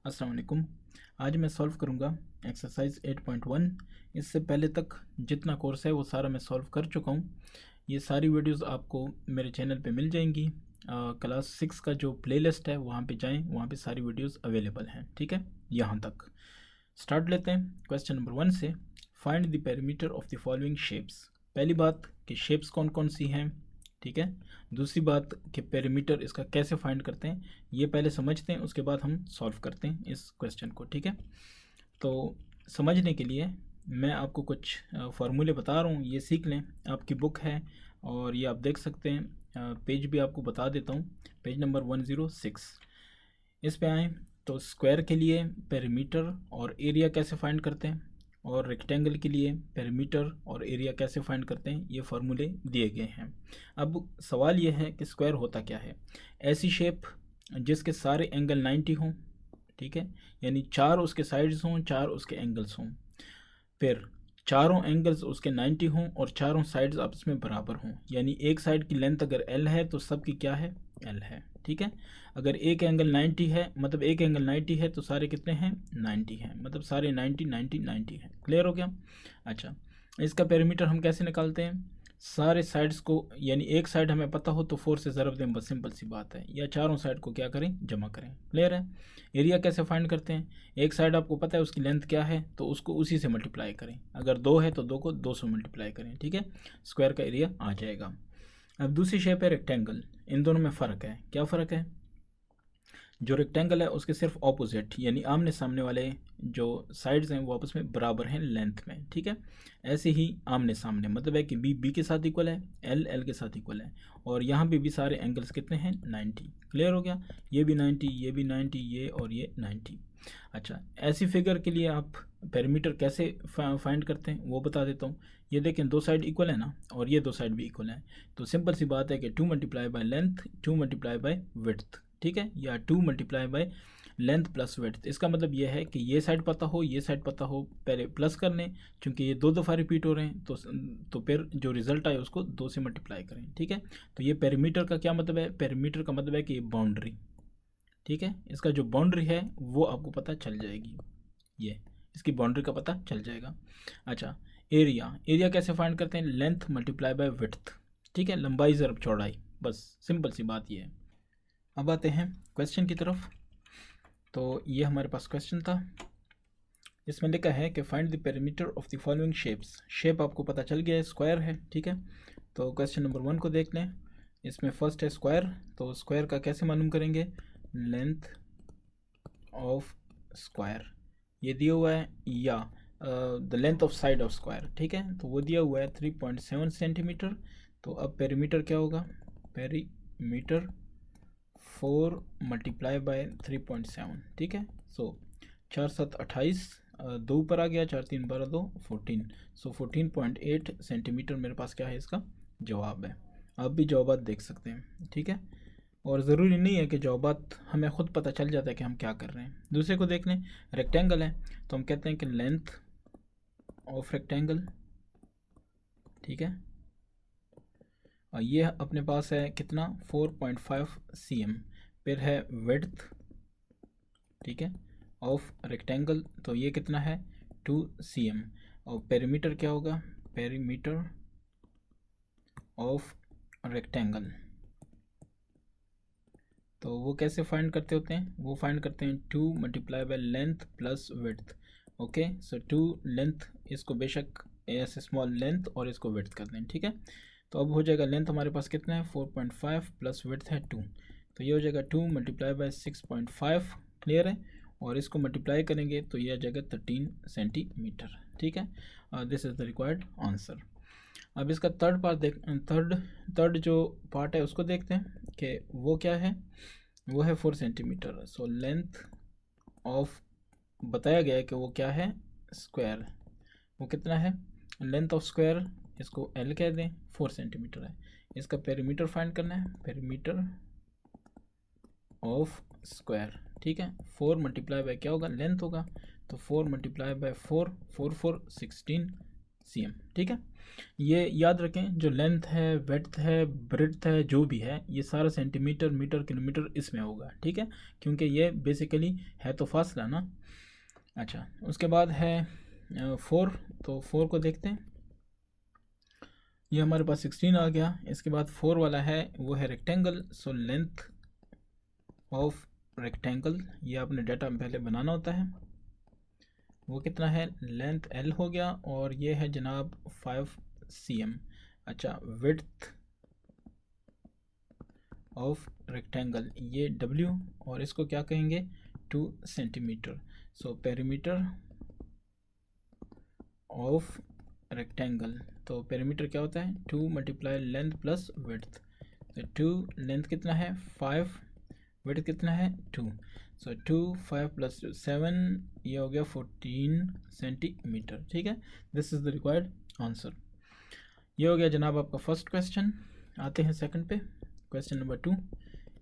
अस्सलाम वालेकुम। आज मैं सॉल्व करूँगा एक्सरसाइज 8.1। इससे पहले तक जितना कोर्स है वो सारा मैं सॉल्व कर चुका हूँ। ये सारी वीडियोस आपको मेरे चैनल पे मिल जाएंगी। क्लास 6 का जो प्लेलिस्ट है वहाँ पे जाएं, वहाँ पे सारी वीडियोस अवेलेबल हैं। ठीक है, यहाँ तक स्टार्ट लेते हैं क्वेश्चन नंबर 1 से। Find the perimeter of the following shapes. पहली बात कि शेप्स कौन कौन सी हैं, ठीक है। दूसरी बात कि पेरीमीटर इसका कैसे फाइंड करते हैं, ये पहले समझते हैं, उसके बाद हम सॉल्व करते हैं इस क्वेश्चन को। ठीक है, तो समझने के लिए मैं आपको कुछ फार्मूले बता रहा हूँ, ये सीख लें। आपकी बुक है और ये आप देख सकते हैं। पेज भी आपको बता देता हूँ, पेज नंबर 106। इस पे आएँ तो स्क्वायर के लिए पेरीमीटर और एरिया कैसे फाइंड करते हैं, और रेक्टेंगल के लिए पेरीमीटर और एरिया कैसे फाइंड करते हैं, ये फार्मूले दिए गए हैं। अब सवाल ये है कि स्क्वायर होता क्या है। ऐसी शेप जिसके सारे एंगल 90 हों, ठीक है, यानी चार उसके साइड्स हों, चार उसके एंगल्स हों। फिर चारों एंगल्स उसके 90 हों और चारों साइड्स आपस में बराबर हों, यानी एक साइड की लेंथ अगर एल है तो सब की क्या है, एल है। ठीक है, अगर एक एंगल 90 है, मतलब एक एंगल 90 है तो सारे कितने हैं, 90 हैं, मतलब सारे 90 90 90 हैं। क्लियर हो गया। अच्छा, इसका पेरीमीटर हम कैसे निकालते हैं। सारे साइड्स को, यानी एक साइड हमें पता हो तो 4 से ज़रब दें, बस सिंपल सी बात है, या चारों साइड को क्या करें, जमा करें। क्लियर है। एरिया कैसे फाइंड करते हैं। एक साइड आपको पता है उसकी लेंथ क्या है, तो उसको उसी से मल्टीप्लाई करें। अगर 2 है तो 2 को 2 से मल्टीप्लाई करें। ठीक है, स्क्वायर का एरिया आ जाएगा। अब दूसरी शेप है रेक्टेंगल। इन दोनों में फ़र्क है। क्या फ़र्क है। जो रेक्टेंगल है उसके सिर्फ ऑपोजिट, यानी आमने सामने वाले जो साइड्स हैं वो आपस में बराबर हैं लेंथ में। ठीक है, ऐसे ही आमने सामने मतलब है कि बी बी के साथ इक्वल है, एल एल के साथ इक्वल है, और यहाँ भी सारे एंगल्स कितने हैं, 90। क्लियर हो गया। ये भी 90, ये भी 90, ये और ये 90। अच्छा, ऐसी फिगर के लिए आप पेरीमीटर कैसे फाइंड करते हैं वो बता देता हूँ। ये देखें, दो साइड इक्वल है ना, और ये दो साइड भी इक्वल है, तो सिंपल सी बात है कि 2 multiply by length, 2 multiply by width. ठीक है, या 2 multiply by length plus width. इसका मतलब ये है कि ये साइड पता हो, ये साइड पता हो, पहले प्लस कर लें, क्योंकि ये दो दफ़ा रिपीट हो रहे हैं, तो फिर जो रिजल्ट आए उसको 2 से मल्टीप्लाई करें। ठीक है, तो ये पेरीमीटर का क्या मतलब है। पेरीमीटर का मतलब है कि ये बाउंड्री, ठीक है, इसका जो बाउंड्री है वो आपको पता चल जाएगी, ये इसकी बाउंड्री का पता चल जाएगा। अच्छा, एरिया, एरिया कैसे फाइंड करते हैं, लेंथ मल्टीप्लाई बाय विड्थ। ठीक है, लंबाई ज़रब चौड़ाई, बस सिंपल सी बात ये है। अब आते हैं क्वेश्चन की तरफ। तो ये हमारे पास क्वेश्चन था, इसमें लिखा है कि find the perimeter of the following shapes. Shape आपको पता चल गया है, स्क्वायर है। ठीक है, तो क्वेश्चन नंबर 1 को देख लें। इसमें फर्स्ट है स्क्वायर, तो स्क्वायर का कैसे मालूम करेंगे, लेंथ ऑफ स्क्वायर ये दिया हुआ है, या the length of side of square. ठीक है, तो वो दिया हुआ है 3.7 सेंटीमीटर। तो अब पेरीमीटर क्या होगा, पेरीमीटर 4 मल्टीप्लाई बाय 3.7। ठीक है, सो 4 7 28, दो ऊपर आ गया, 4 3 12 2 14, सो 14.8 सेंटीमीटर मेरे पास क्या है, इसका जवाब है। आप भी जवाब देख सकते हैं। ठीक है, और ज़रूरी नहीं है कि जवाबात हमें ख़ुद पता चल जाता है कि हम क्या कर रहे हैं। दूसरे को देख लें, रेक्टेंगल है, तो हम कहते हैं कि लेंथ ऑफ रेक्टेंगल। ठीक है, और ये अपने पास है कितना, 4.5 cm। फिर है विड्थ, ठीक है, ऑफ रेक्टेंगल, तो ये कितना है, 2 cm। और पेरीमीटर क्या होगा, पेरीमीटर ऑफ रेक्टेंगल, तो वो कैसे फाइंड करते होते हैं, वो फाइंड करते हैं 2 multiply by length plus width. Okay, so 2 length, इसको बेशक एस स्मॉल लेंथ और इसको विड्थ कर दें। ठीक है, तो अब हो जाएगा, लेंथ हमारे पास कितना है 4.5 प्लस विड्थ है 2, तो ये हो जाएगा 2 मल्टीप्लाई बाय 6.5। क्लियर है, और इसको मल्टीप्लाई करेंगे तो ये आ जाएगा 13 सेंटीमीटर। ठीक है, this is the required answer. अब इसका थर्ड पार्ट देख, थर्ड जो पार्ट है उसको देखते हैं कि वो क्या है। वो है 4 सेंटीमीटर। सो लेंथ ऑफ, बताया गया है कि वो क्या है, स्क्वायर। वो कितना है, लेंथ ऑफ स्क्वायर, इसको एल कह दें, 4 सेंटीमीटर है। इसका पेरीमीटर फाइंड करना है, पेरीमीटर ऑफ स्क्वायर। ठीक है, 4 मल्टीप्लाई बाय क्या होगा, लेंथ होगा, तो 4 मल्टीप्लाई बाय 4, 4 4 16, cm, ठीक है। ये याद रखें, जो लेंथ है, वेड्थ है, ब्रेड्थ है, जो भी है, ये सारा सेंटीमीटर, मीटर, किलोमीटर इसमें होगा, ठीक है, क्योंकि ये बेसिकली है तो फासला ना। अच्छा, उसके बाद है 4, तो 4 को देखते हैं। ये हमारे पास 16 आ गया। इसके बाद 4 वाला है, वो है rectangle. So length of rectangle, ये आपने डाटा में पहले बनाना होता है, वो कितना है, लेंथ L हो गया, और ये है जनाब 5 cm। अच्छा, विड्थ ऑफ रेक्टेंगल ये W, और इसको क्या कहेंगे, 2 centimetre. So perimeter of rectangle, तो पेरीमीटर क्या होता है, 2 मल्टीप्लाई लेंथ प्लस विड्थ। तो 2 लेंथ कितना है 5, विड्थ कितना है 2। सो 2 5 प्लस 7, ये हो गया 14 सेंटीमीटर, ठीक है। This is the required answer. ये हो गया जनाब आपका फर्स्ट क्वेश्चन। आते हैं सेकंड पे, क्वेश्चन नंबर 2।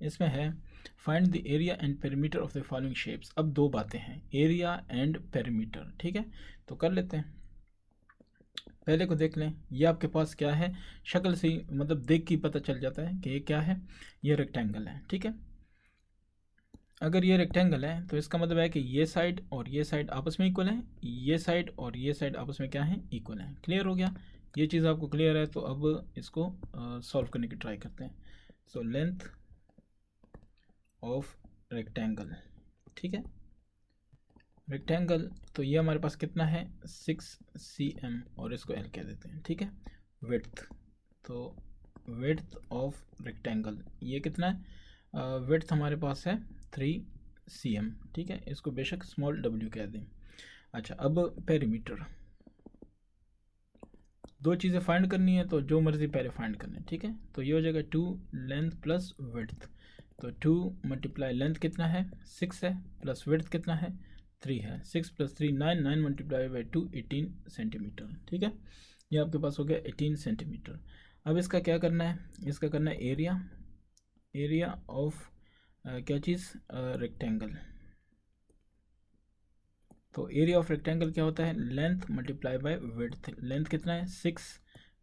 इसमें है find the area and perimeter of the following shapes. अब दो बातें हैं, एरिया एंड पेरीमीटर, ठीक है। तो कर लेते हैं, पहले को देख लें। ये आपके पास क्या है, शक्ल से ही मतलब देख के पता चल जाता है कि ये क्या है, ये रेक्टेंगल है, ठीक है। अगर ये रेक्टेंगल है तो इसका मतलब है कि ये साइड और ये साइड आपस में इक्वल है, ये साइड और ये साइड आपस में क्या है, इक्वल है। क्लियर हो गया, ये चीज़ आपको क्लियर है। तो अब इसको सॉल्व करने की ट्राई करते हैं। सो लेंथ ऑफ रेक्टेंगल, ठीक है, रेक्टेंगल, तो ये हमारे पास कितना है 6 cm, और इसको L कह देते हैं, ठीक है। विड्थ, तो विड्थ ऑफ रेक्टेंगल ये कितना है, विड्थ हमारे पास है 3 cm, ठीक है, इसको बेशक स्मॉल w कह दें। अच्छा, अब पेरीमीटर, दो चीज़ें फाइंड करनी है, तो जो मर्ज़ी पहले फाइंड करना है, ठीक है। तो ये हो जाएगा 2 लेंथ प्लस विड्थ, तो 2 मल्टीप्लाई लेंथ कितना है 6 है, प्लस विड्थ कितना है 3 है, 6 प्लस 3 9, 9 मल्टीप्लाई बाई 2 18 सेंटीमीटर, ठीक है। ये आपके पास हो गया 18 सेंटीमीटर। अब इसका क्या करना है, इसका करना है एरिया, एरिया ऑफ क्या चीज़, रेक्टेंगल। तो एरिया ऑफ रेक्टेंगल क्या होता है, length multiply by width. Length कितना है 6,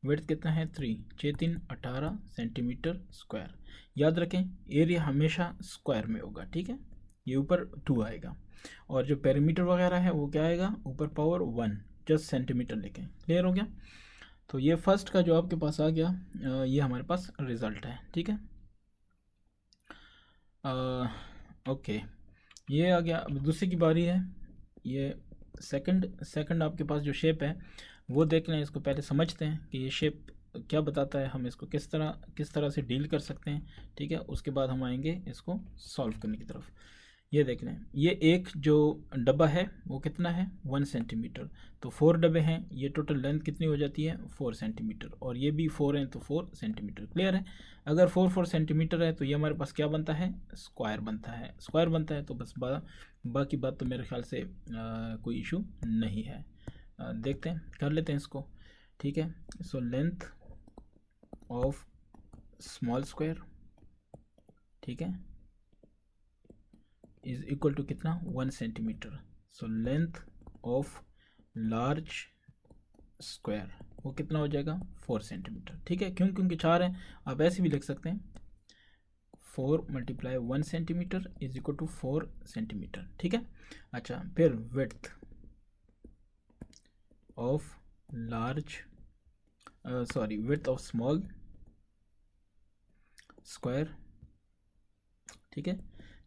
विड्थ कितना है 3, 6 3 18 सेंटीमीटर स्क्वायर। याद रखें, एरिया हमेशा स्क्वायर में होगा, ठीक है। ये ऊपर 2 आएगा, और जो पेरीमीटर वगैरह है वो क्या आएगा, ऊपर पावर 1, जस्ट सेंटीमीटर लिखें। क्लियर हो गया। तो ये फर्स्ट का जो आपके पास आ गया, ये हमारे पास रिज़ल्ट है, ठीक है। ओके, ये आ गया। अब दूसरी की बारी है। ये सेकंड आपके पास जो शेप है वो देख लें। इसको पहले समझते हैं कि ये शेप क्या बताता है, हम इसको किस तरह से डील कर सकते हैं, ठीक है। उसके बाद हम आएंगे इसको सॉल्व करने की तरफ। ये देख लें, ये एक जो डब्बा है वो कितना है 1 सेंटीमीटर, तो 4 डब्बे हैं, ये टोटल लेंथ कितनी हो जाती है 4 सेंटीमीटर, और ये भी 4 हैं तो 4 सेंटीमीटर। क्लियर है। अगर 4 सेंटीमीटर है तो ये हमारे पास क्या बनता है, स्क्वायर बनता है। स्क्वायर बनता है तो बस बाकी बात तो मेरे ख्याल से कोई इशू नहीं है। देखते हैं, कर लेते हैं इसको, ठीक है। So length of small square, ठीक है, इज इक्वल टू कितना 1 centimetre. So length of large square वो कितना हो जाएगा 4 सेंटीमीटर, ठीक है। क्योंकि 4 है, आप ऐसे भी लिख सकते हैं 4 multiply 1 centimetre is equal to 4 centimetre, ठीक है। अच्छा, फिर width of large width of small square, ठीक है।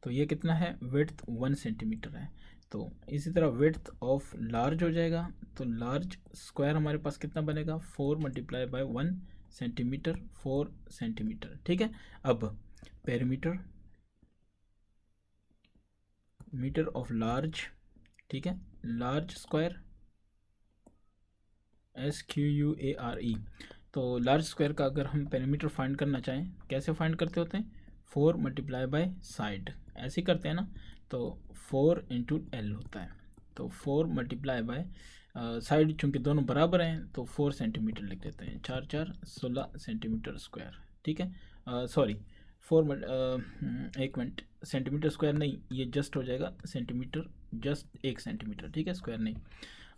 तो ये कितना है, विड्थ 1 सेंटीमीटर है। तो इसी तरह विड्थ ऑफ लार्ज हो जाएगा, तो लार्ज स्क्वायर हमारे पास कितना बनेगा 4 मल्टीप्लाई बाय 1 सेंटीमीटर, 4 सेंटीमीटर, ठीक है। अब पेरीमीटर, मीटर ऑफ लार्ज, ठीक है, लार्ज स्क्वायर SQUARE। तो लार्ज स्क्वायर का अगर हम पेरीमीटर फाइंड करना चाहें, कैसे फाइंड करते होते हैं, 4 मल्टीप्लाई बाय साइड, ऐसे करते हैं ना। तो 4 इंटू L होता है, तो 4 मल्टीप्लाई बाय साइड, चूँकि दोनों बराबर हैं तो 4 सेंटीमीटर लिख देते हैं, 4 4 16 सेंटीमीटर स्क्वायर, ठीक है। सॉरी 1 मिनट, सेंटीमीटर स्क्वायर नहीं, ये जस्ट हो जाएगा सेंटीमीटर, जस्ट 1 सेंटीमीटर, ठीक है, स्क्वायर नहीं।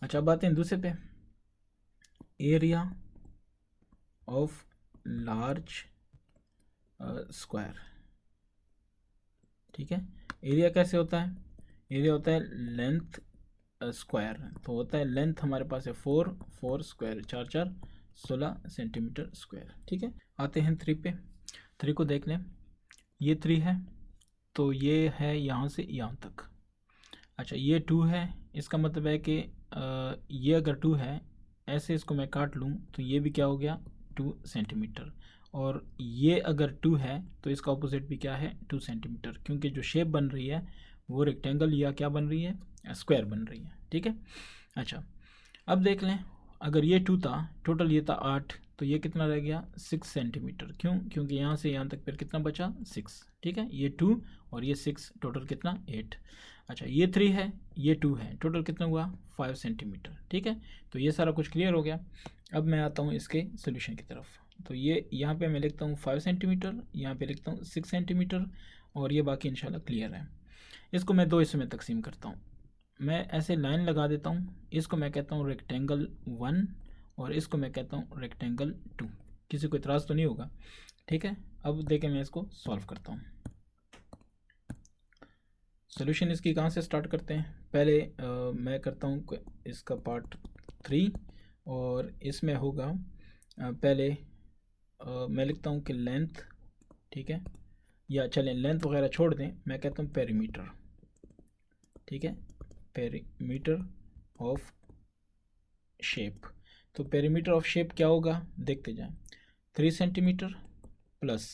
अच्छा, अब आते हैं दूसरे पे। Area of large square. ठीक है, एरिया कैसे होता है? एरिया होता है लेंथ स्क्वायर, तो होता है लेंथ हमारे पास है 4 स्क्वायर 4 4 16 सेंटीमीटर स्क्वायर। ठीक है, आते हैं 3 पे। 3 को देख लें, ये 3 है तो ये है यहाँ से यहाँ तक। अच्छा, ये 2 है, इसका मतलब है कि ये अगर 2 है, ऐसे इसको मैं काट लूँ तो ये भी क्या हो गया 2 सेंटीमीटर। और ये अगर 2 है तो इसका ऑपोजिट भी क्या है 2 सेंटीमीटर, क्योंकि जो शेप बन रही है वो रेक्टेंगल या क्या बन रही है स्क्वायर बन रही है। ठीक है, अच्छा अब देख लें, अगर ये 2 था, टोटल ये था 8, तो ये कितना रह गया 6 सेंटीमीटर। क्यों? क्योंकि यहाँ से यहाँ तक फिर कितना बचा 6। ठीक है, ये 2 और ये 6, टोटल कितना 8। अच्छा, ये 3 है, ये 2 है, टोटल कितना हुआ 5 सेंटीमीटर। ठीक है, तो ये सारा कुछ क्लियर हो गया। अब मैं आता हूँ इसके सोल्यूशन की तरफ। तो ये यहाँ पे मैं लिखता हूँ 5 सेंटीमीटर, यहाँ पे लिखता हूँ 6 सेंटीमीटर, और ये बाकी इंशाल्लाह क्लियर है। इसको मैं 2 हिस्सों में तकसीम करता हूँ। मैं ऐसे लाइन लगा देता हूँ, इसको मैं कहता हूँ रेक्टेंगल 1 और इसको मैं कहता हूँ रेक्टेंगल 2। किसी को इतराज़ तो नहीं होगा? ठीक है, अब देखें मैं इसको सॉल्व करता हूँ। सोल्यूशन इसकी कहाँ से स्टार्ट करते हैं? पहले मैं करता हूँ इसका पार्ट 3, और इसमें होगा पहले मैं लिखता हूँ कि लेंथ। ठीक है, या चलें लेंथ वगैरह छोड़ दें, मैं कहता हूँ पेरीमीटर। ठीक है, पेरीमीटर ऑफ शेप। तो पेरीमीटर ऑफ शेप क्या होगा देखते जाएं। 3 सेंटीमीटर प्लस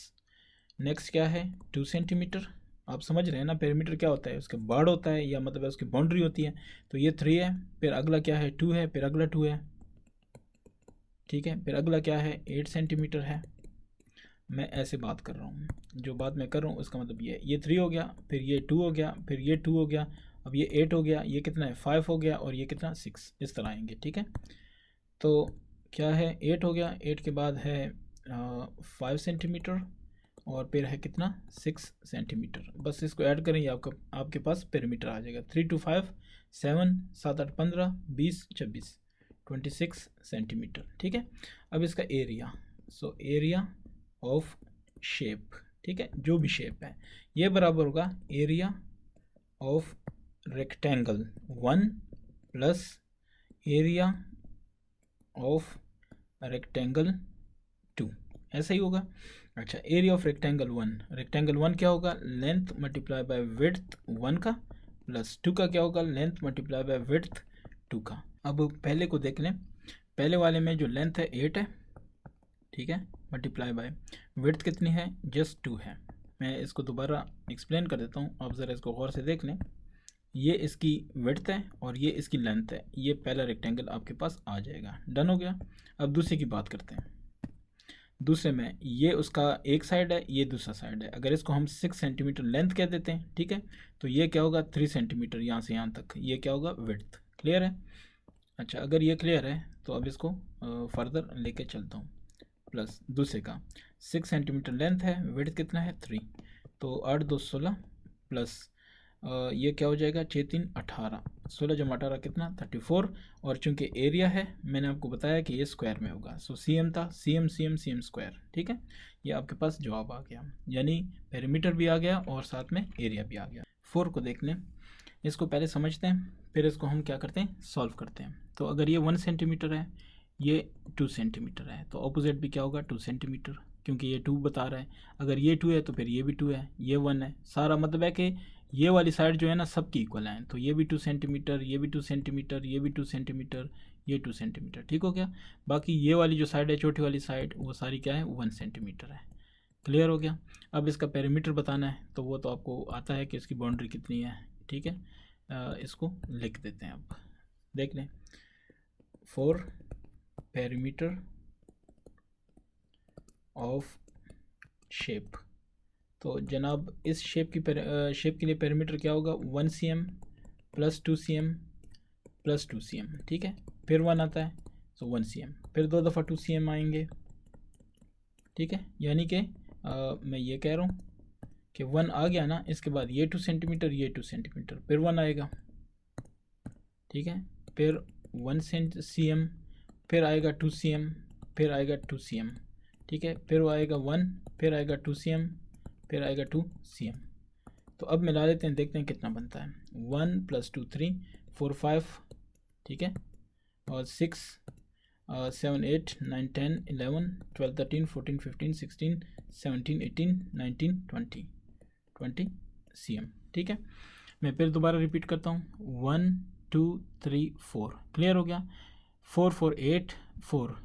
नेक्स्ट क्या है 2 सेंटीमीटर। आप समझ रहे हैं ना पेरीमीटर क्या होता है, उसके बाड़ होता है, या मतलब है उसकी बाउंड्री होती है। तो ये 3 है, फिर अगला क्या है 2 है, फिर अगला 2 है। ठीक है, फिर अगला क्या है 8 सेंटीमीटर है। मैं ऐसे बात कर रहा हूँ, जो बात मैं कर रहा हूँ उसका मतलब ये 3 हो गया, फिर ये 2 हो गया, फिर ये 2 हो गया, अब ये 8 हो गया, ये कितना है 5 हो गया, और ये कितना 6, इस तरह आएंगे। ठीक है, तो क्या है 8 हो गया, 8 के बाद है 5 सेंटीमीटर, और फिर है कितना 6 सेंटीमीटर। बस इसको ऐड करें, ये आपके पास पेरीमीटर आ जाएगा। 3 to 5 7 7 8 15 20 26 26 सेंटीमीटर। ठीक है, अब इसका area, so area of shape. ठीक है, जो भी शेप है ये बराबर होगा area of rectangle 1 plus area of rectangle 2, ऐसा ही होगा। अच्छा, एरिया ऑफ रेक्टेंगल 1, रेक्टेंगल 1 क्या होगा लेंथ मल्टीप्लाई बाय विड्थ 1 का, प्लस 2 का क्या होगा लेंथ मल्टीप्लाई बाय विड्थ 2 का। अब पहले को देख लें, पहले वाले में जो लेंथ है 8 है, ठीक है, मल्टीप्लाई बाय विड्थ कितनी है जस्ट 2 है। मैं इसको दोबारा एक्सप्लेन कर देता हूँ, आप ज़रा इसको गौर से देख लें। ये इसकी विड्थ है और ये इसकी लेंथ है, ये पहला रेक्टेंगल आपके पास आ जाएगा। डन हो गया। अब दूसरे की बात करते हैं। दूसरे में ये उसका एक साइड है, ये दूसरा साइड है। अगर इसको हम 6 सेंटीमीटर लेंथ कह देते हैं, ठीक है, तो ये क्या होगा 3 सेंटीमीटर यहाँ से यहाँ तक, ये क्या होगा विड्थ। क्लियर है? अच्छा, अगर ये क्लियर है तो अब इसको फर्दर लेके चलता हूँ। प्लस दूसरे का 6 सेंटीमीटर लेंथ है, विड्थ कितना है 3, तो 8 2 16 प्लस ये क्या हो जाएगा 6 3 18, 16 जमा 18 कितना 34। और चूंकि एरिया है मैंने आपको बताया कि ये स्क्वायर में होगा, सो सीएम था, सीएम सीएम सीएम स्क्वायर। ठीक है, ये आपके पास जवाब आ गया, यानी पेरीमीटर भी आ गया और साथ में एरिया भी आ गया। 4 को देख लें, इसको पहले समझते हैं फिर इसको हम क्या करते हैं सॉल्व करते हैं। तो अगर ये 1 सेंटीमीटर है, ये 2 सेंटीमीटर है, तो ऑपोजिट भी क्या होगा 2 सेंटीमीटर, क्योंकि ये 2 बता रहा है। अगर ये 2 है तो फिर ये भी 2 है, ये 1 है, सारा मतलब है कि ये वाली साइड जो है ना सबकी इक्वल है। तो ये भी 2 सेंटीमीटर, ये भी 2 सेंटीमीटर, ये भी 2 सेंटीमीटर, ये 2 सेंटीमीटर। ठीक हो गया। बाकी ये वाली जो साइड है छोटी वाली साइड, वो सारी क्या है 1 सेंटीमीटर है। क्लियर हो गया। अब इसका पेरीमीटर बताना है तो वो तो आपको आता है कि इसकी बाउंड्री कितनी है। ठीक है, इसको लिख देते हैं। अब देख लें, 4 पेरीमीटर ऑफ शेप। तो जनाब इस शेप के लिए पेरीमीटर क्या होगा 1 cm plus 2 cm plus 2 cm। ठीक है, फिर 1 आता है तो 1 cm, फिर 2 दफ़ा 2 cm आएंगे। ठीक है, यानी कि मैं ये कह रहा हूँ कि 1 आ गया ना, इसके बाद ये 2 सेंटीमीटर, ये 2 सेंटीमीटर, फिर 1 आएगा। ठीक है, फिर 1 cm फिर आएगा 2 cm, फिर आएगा 2 cm, ठीक है, फिर वो आएगा 1, फिर आएगा 2 cm, फिर आएगा 2 cm। तो अब मिला लेते हैं, देखते हैं कितना बनता है। 1 + 2 3 4 5, ठीक है, और 6 7 8 9 10 11 12 13 14 15 16 17 18 19 20 cm, ठीक है। मैं फिर दोबारा रिपीट करता हूँ, 1 2 3 4, क्लियर हो गया। 4 4 8 4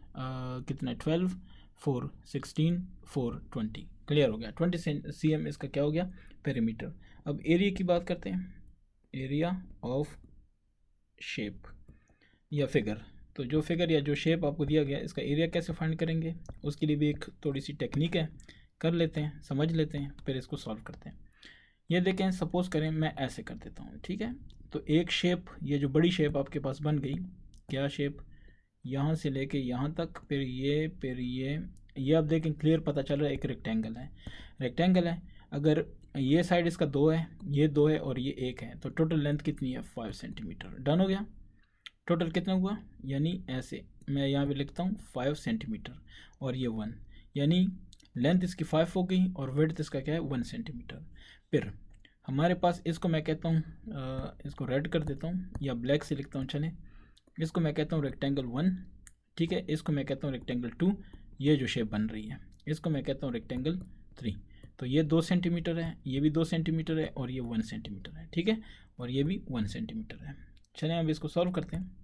कितना 12 4 16 4 20, क्लियर हो गया। 20 cm इसका क्या हो गया, पेरीमीटर। अब एरिया की बात करते हैं, एरिया ऑफ शेप या फिगर। तो जो फिगर या जो शेप आपको दिया गया, इसका एरिया कैसे फाइंड करेंगे, उसके लिए भी एक थोड़ी सी टेक्निक है, कर लेते हैं, समझ लेते हैं, फिर इसको सॉल्व करते हैं। ये देखें, सपोज़ करें मैं ऐसे कर देता हूँ, ठीक है। तो एक शेप, ये जो बड़ी शेप आपके पास बन गई, क्या शेप, यहाँ से लेके यहाँ तक, फिर ये आप देखें क्लियर पता चल रहा है एक रेक्टेंगल है, रेक्टेंगल है। अगर ये साइड इसका 2 है, ये 2 है और ये 1 है, तो टोटल लेंथ कितनी है, 5 सेंटीमीटर। डन हो गया। टोटल कितना हुआ, यानी ऐसे मैं यहाँ पे लिखता हूँ 5 सेंटीमीटर और ये 1, यानी लेंथ इसकी 5 हो गई और विड्थ इसका क्या है, 1 सेंटीमीटर। फिर हमारे पास, इसको मैं कहता हूँ, इसको रेड कर देता हूँ या ब्लैक से लिखता हूँ, चले, इसको मैं कहता हूँ रेक्टेंगल 1, ठीक है, इसको मैं कहता हूँ रेक्टेंगल 2, ये जो शेप बन रही है, इसको मैं कहता हूँ रेक्टेंगल 3। तो ये 2 सेंटीमीटर है, ये भी 2 सेंटीमीटर है और ये 1 सेंटीमीटर है, ठीक है, और ये भी 1 सेंटीमीटर है। चलें अब इसको सॉल्व करते हैं।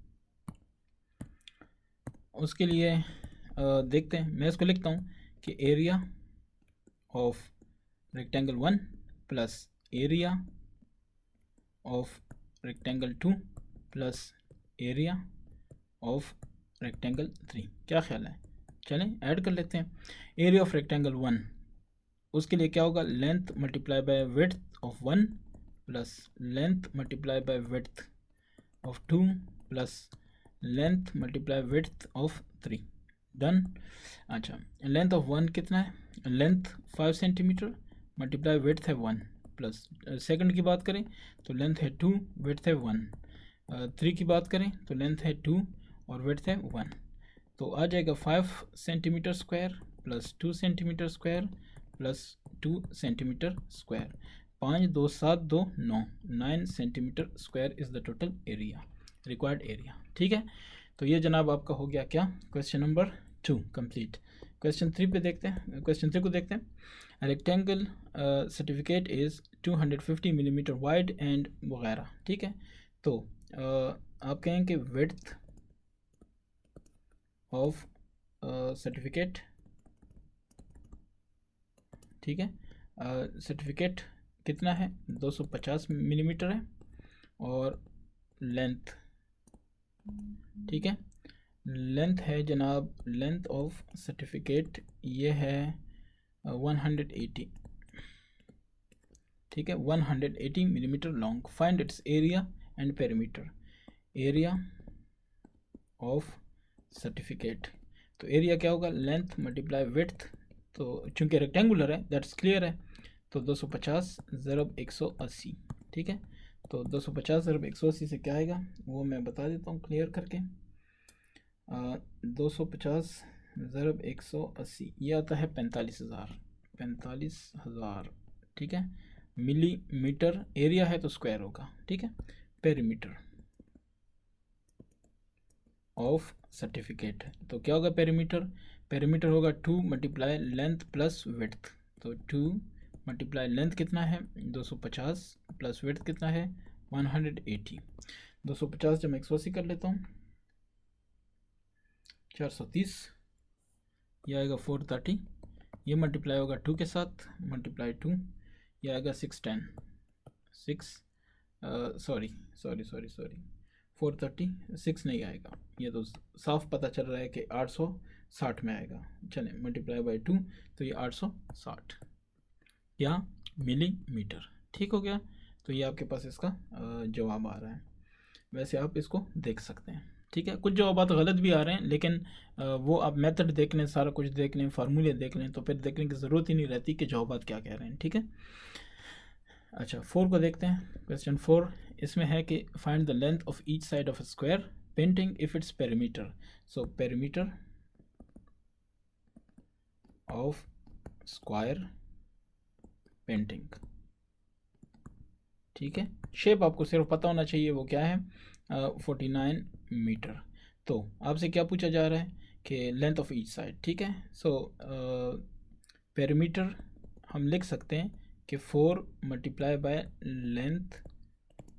उसके लिए देखते हैं, मैं इसको लिखता हूँ कि area of rectangle 1 plus area of rectangle 2 plus area of rectangle 3, क्या ख्याल है। चलें ऐड कर लेते हैं। एरिया ऑफ रेक्टेंगल 1, उसके लिए क्या होगा, length multiply by width of 1 plus length multiply by width of 2 plus length multiply width of 3। Done. अच्छा, लेंथ ऑफ 1 कितना है, लेंथ 5 सेंटीमीटर मल्टीप्लाई विड्थ है 1, प्लस सेकंड की बात करें तो लेंथ है 2, विड्थ है 1। 3 की बात करें तो लेंथ है 2 और विड्थ है 1। तो आ जाएगा 5 centimetre square plus 2 centimetre square plus 2 centimetre square. 5 2 7 2 9, 9 centimetre square is the total area, required area, ठीक है। तो ये जनाब आपका हो गया क्या, क्वेश्चन नंबर 2 कंप्लीट। क्वेश्चन 3 पे देखते हैं, क्वेश्चन 3 को देखते हैं। Rectangle certificate is 250 millimetre wide and वगैरह, ठीक है। तो आप कहें कि विड्थ ऑफ सर्टिफिकेट, ठीक है, सर्टिफिकेट कितना है, 250 मिलीमीटर है और लेंथ, ठीक है, लेंथ है जनाब, लेंथ ऑफ सर्टिफिकेट ये है 180, ठीक है, 180 millimetre long. Find its area and perimeter, area of certificate. तो एरिया क्या होगा, लेंथ मल्टीप्लाई विड्थ, तो चूंकि रेक्टेंगुलर है दैट्स क्लियर है, तो 250 ज़रब 180, ठीक है। तो 250 ज़रब 180 से क्या आएगा वो मैं बता देता हूँ क्लियर करके। 250 ज़रब 180 ये आता है 45,000, ठीक है, मिलीमीटर। एरिया है तो स्क्वायर होगा, ठीक है। पेरीमीटर ऑफ सर्टिफिकेट, तो क्या होगा पेरीमीटर, पेरीमीटर होगा 2 मल्टीप्लाई लेंथ प्लस विड्थ। तो 2 मल्टीप्लाई लेंथ कितना है 250 प्लस विड्थ कितना है 180। 250 जब मैं 180 कर लेता हूँ 430, ये आएगा 430, ये मल्टीप्लाई होगा 2 के साथ, मल्टीप्लाई 2, ये आएगा 610, 436 नहीं आएगा, ये तो साफ पता चल रहा है कि 860 में आएगा। चलें मल्टीप्लाई बाय 2, तो ये 860 या मिलीमीटर, ठीक हो गया। तो ये आपके पास इसका जवाब आ रहा है। वैसे आप इसको देख सकते हैं, ठीक है। कुछ जवाब गलत भी आ रहे हैं, लेकिन वो आप मेथड देख लें, सारा कुछ देख लें, फार्मूले देख लें, तो फिर देखने की ज़रूरत ही नहीं रहती कि जवाब क्या कह रहे हैं, ठीक है। अच्छा 4 को देखते हैं। क्वेश्चन 4 इसमें है कि find the length of each side of square painting if its perimeter, so perimeter of square painting, ठीक है। शेप आपको सिर्फ पता होना चाहिए वो क्या है, 49 मीटर। तो आपसे क्या पूछा जा रहा है कि लेंथ ऑफ ईच साइड, ठीक है। सो पेरीमीटर हम लिख सकते हैं कि 4 multiply by length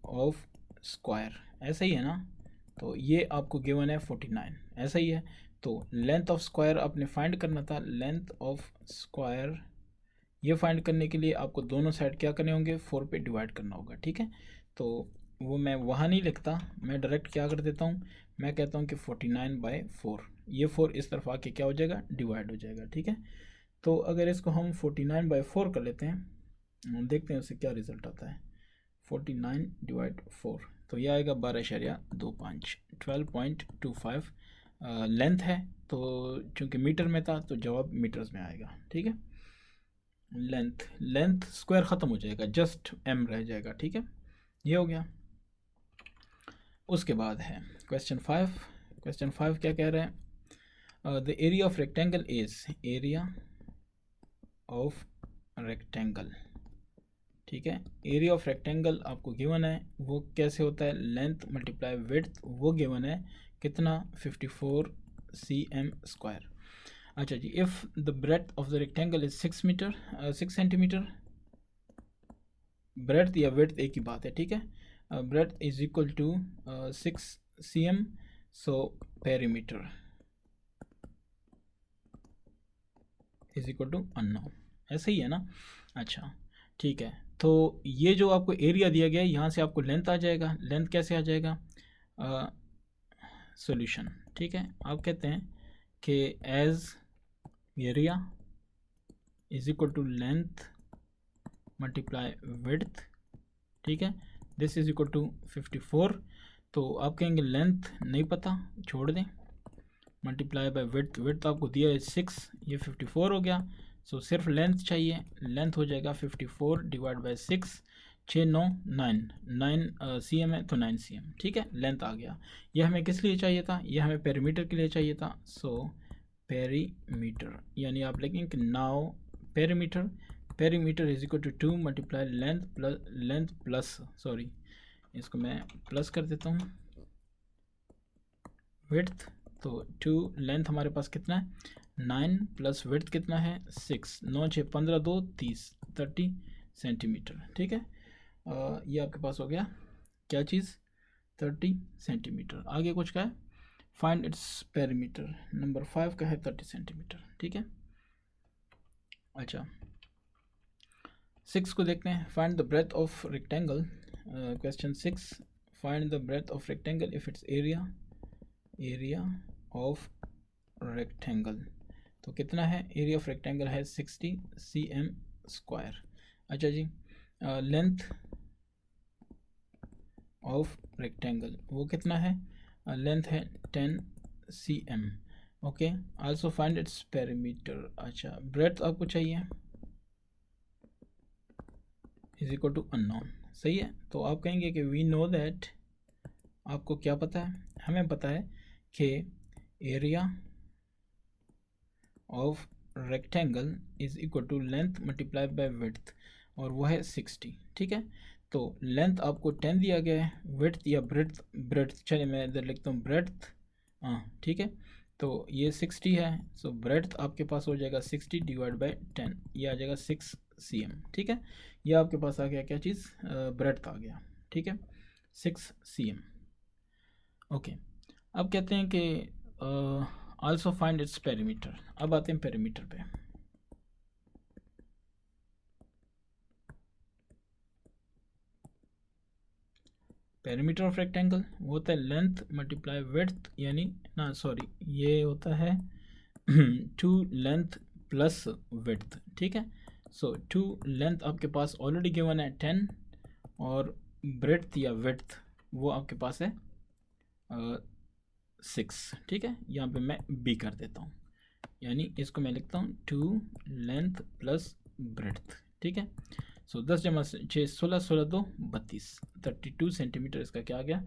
of square, ऐसा ही है ना। तो ये आपको गिवन है 49, ऐसा ही है। तो लेंथ ऑफ स्क्वायर आपने फाइंड करना था, लेंथ ऑफ स्क्वायर ये फाइंड करने के लिए आपको दोनों साइड क्या करने होंगे, 4 पे डिवाइड करना होगा, ठीक है। तो वो मैं वहाँ नहीं लिखता, मैं डायरेक्ट क्या कर देता हूँ, मैं कहता हूँ कि 49/4, ये 4 इस तरफ आके क्या हो जाएगा, डिवाइड हो जाएगा, ठीक है। तो अगर इसको हम 49/4 कर लेते हैं, देखते हैं उससे क्या रिज़ल्ट आता है। 49/4, तो यह आएगा 12.25, 12.25 लेंथ है। तो चूँकि मीटर में था तो जवाब मीटर्स में आएगा, ठीक है। लेंथ स्क्वायर ख़त्म हो जाएगा, जस्ट m रह जाएगा, ठीक है। ये हो गया। उसके बाद है क्वेश्चन 5। क्वेश्चन 5 क्या कह रहे हैं, the area of rectangle is, area of rectangle, ठीक है। एरिया ऑफ रेक्टेंगल आपको गिवन है, वो कैसे होता है, लेंथ मल्टीप्लाई विड्थ, वो गिवन है कितना, 54 cm स्क्वायर। अच्छा जी, if the breadth of the rectangle is 6 metre, 6 centimetre, breadth या विड्थ एक ही बात है, ठीक है। Breadth is equal to 6 cm, so perimeter is equal to unknown, ऐसे ही है ना। अच्छा ठीक है, तो ये जो आपको एरिया दिया गया है, यहाँ से आपको लेंथ आ जाएगा। लेंथ कैसे आ जाएगा, सॉल्यूशन, ठीक है। आप कहते हैं कि as area is equal to length multiply width, ठीक है। This is equal to 54। तो आप कहेंगे लेंथ नहीं पता, छोड़ दें, मल्टीप्लाई बाय विड्थ, विड्थ आपको दिया है 6, ये 54 हो गया। सो सिर्फ लेंथ चाहिए, लेंथ हो जाएगा 54 डिवाइड बाई 6, 6 9 9 cm है तो 9 cm, ठीक है। लेंथ आ गया। यह हमें किस लिए चाहिए था, यह हमें पेरीमीटर के लिए चाहिए था। सो पेरीमीटर, यानी आप लिखेंगे कि now perimeter is equal to 2 multiply length plus sorry इसको मैं प्लस कर देता हूँ, विड्थ। तो 2 लेंथ हमारे पास कितना है, 9 प्लस विड्थ कितना है, 6, 9 6 15 2 30 सेंटीमीटर, ठीक है। ये आपके पास हो गया क्या चीज़, 30 सेंटीमीटर। आगे कुछ का है, फाइंड इट्स पेरीमीटर, नंबर 5 का है 30 सेंटीमीटर, ठीक है। अच्छा 6 को देखते हैं, find the breadth of rectangle. Question 6, find the breadth of rectangle if its area of rectangle. तो कितना है, एरिया ऑफ रेक्टेंगल है 60 cm स्क्वायर। अच्छा जी, लेंथ ऑफ रेक्टेंगल वो कितना है, लेंथ है 10 cm, okay. Also find its perimeter. अच्छा ब्रेथ आपको चाहिए, इज इक्वल टू अननोन, सही है। तो आप कहेंगे कि वी नो दैट, आपको क्या पता है, हमें पता है कि area of rectangle is equal to length multiply by width, और वो है 60, ठीक है। तो लेंथ आपको 10 दिया गया है, विड्थ या ब्रेड्थ चलिए मैं इधर लिखता हूँ ब्रेड्थ, हाँ ठीक है। तो ये 60 है, सो ब्रेड्थ आपके पास हो जाएगा 60 डिवाइड बाय 10, ये आ जाएगा 6 cm, ठीक है। ये आपके पास आ गया क्या चीज़, ब्रेड्थ आ गया, ठीक है, 6 cm, ओके। अब कहते हैं कि आल्सो फाइंड इट्स पेरीमीटर। अब आते हैं पेरीमीटर पे। पेरीमीटर ऑफ रेक्टेंगल वो होता है लेंथ मल्टीप्लाई विड्थ, यानी ना सॉरी ये होता है 2 लेंथ प्लस विड्थ, ठीक है। सो 2 लेंथ आपके पास ऑलरेडी गिवन है 10, और ब्रेड्थ या विड्थ वो आपके पास है 6, ठीक है। यहाँ पे मैं b कर देता हूँ, यानी इसको मैं लिखता हूँ 2 लेंथ प्लस ब्रेड्थ, ठीक है। सो 10 जमा 6 16 16 2 32 32 सेंटीमीटर इसका क्या आ गया,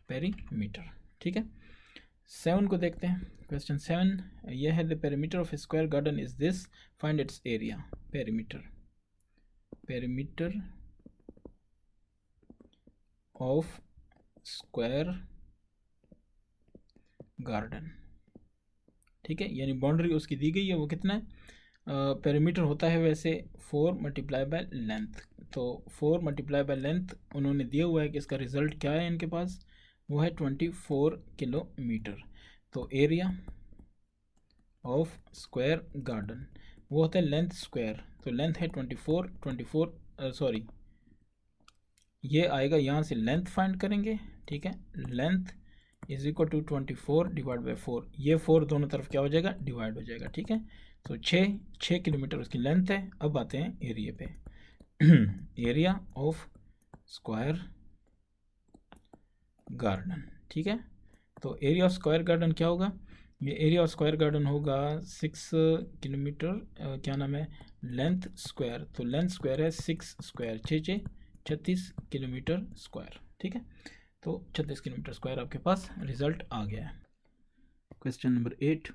पेरीमीटर, ठीक है। 7 को देखते हैं। क्वेश्चन 7 यह है, the perimeter of square garden is this, find its area. Perimeter of square garden, ठीक है, यानी बाउंड्री उसकी दी गई है, वो कितना है, पेरीमीटर होता है वैसे 4 मल्टीप्लाई बाय लेंथ, तो 4 मल्टीप्लाई बाय लेंथ उन्होंने दिया हुआ है कि इसका रिजल्ट क्या है इनके पास, वो है 24 किलोमीटर। तो एरिया ऑफ स्क्वायर गार्डन वो होता है लेंथ स्क्वायर, तो लेंथ है 24 सॉरी ये आएगा, यहाँ से लेंथ फाइंड करेंगे, ठीक है, length is equal to 24 divide by 4, ये 4 दोनों तरफ क्या हो जाएगा, डिवाइड हो जाएगा, ठीक है। तो 6 किलोमीटर उसकी लेंथ है। अब आते हैं एरिया पे। एरिया ऑफ स्क्वायर गार्डन, ठीक है। तो एरिया ऑफ स्क्वायर गार्डन क्या होगा, ये एरिया ऑफ स्क्वायर गार्डन होगा 6 किलोमीटर, क्या नाम है, लेंथ स्क्वायर, तो लेंथ स्क्वायर है 6 स्क्वायर, 6 36 किलोमीटर स्क्वायर, ठीक है। तो 36 किलोमीटर स्क्वायर आपके पास रिजल्ट आ गया है। Question number 8,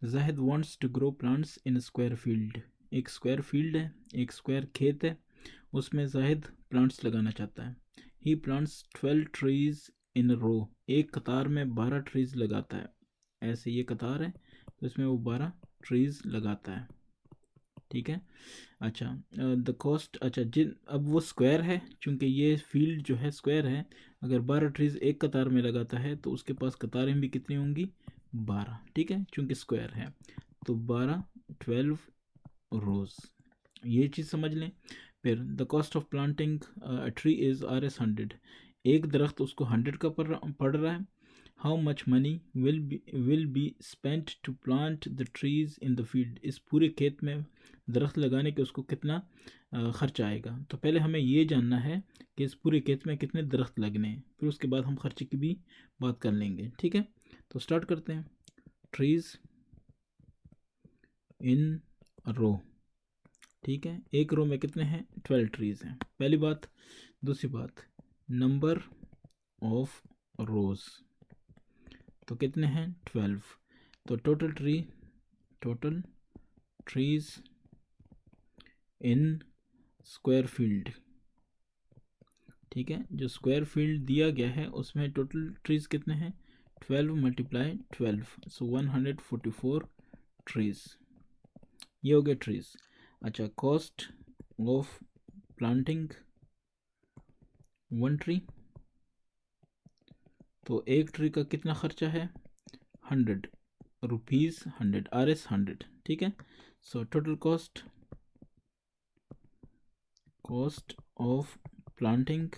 Zahid wants to grow plants in square field. एक स्क्वायर फील्ड है, एक स्क्वायर खेत है, उसमें जाहिद प्लांट्स लगाना चाहता है। ही प्लांट्स 12 ट्रीज इन रो, एक कतार में 12 ट्रीज लगाता है। ऐसे ये कतार है तो इसमें वो 12 ट्रीज लगाता है, ठीक है। अच्छा, द कॉस्ट, अच्छा जिन, अब वो स्क्वायर है, चूँकि ये फील्ड जो है स्क्वायर है, अगर 12 ट्रीज एक कतार में लगाता है तो उसके पास कतारें भी कितनी होंगी, 12, ठीक है, चूँकि स्क्वायर है। तो 12 रोज, ये चीज़ समझ लें। फिर the cost of planting tree is Rs 100, एक दरख्त उसको 100 का पड़ रहा है। How much money will be spent to plant the trees in the field, इस पूरे खेत में दरख्त लगाने के उसको कितना खर्चा आएगा। तो पहले हमें ये जानना है कि इस पूरे खेत में कितने दरख्त लगने हैं, फिर उसके बाद हम खर्चे की भी बात कर लेंगे, ठीक है। तो स्टार्ट करते हैं। ट्रीज इन रो, ठीक है, एक रो में कितने हैं, 12 ट्रीज हैं, पहली बात। दूसरी बात, नंबर ऑफ रोज, तो कितने हैं, 12। तो total trees in square field, ठीक है, जो स्क्वायर फील्ड दिया गया है उसमें टोटल ट्रीज कितने हैं, 12 मल्टीप्लाई 12, सो 144 ट्रीज, ये हो गए ट्रीज। अच्छा, कॉस्ट ऑफ प्लांटिंग 1 ट्री, तो एक ट्री का कितना खर्चा है, 100 रुपीज़, 100 Rs 100, ठीक है। So total cost of planting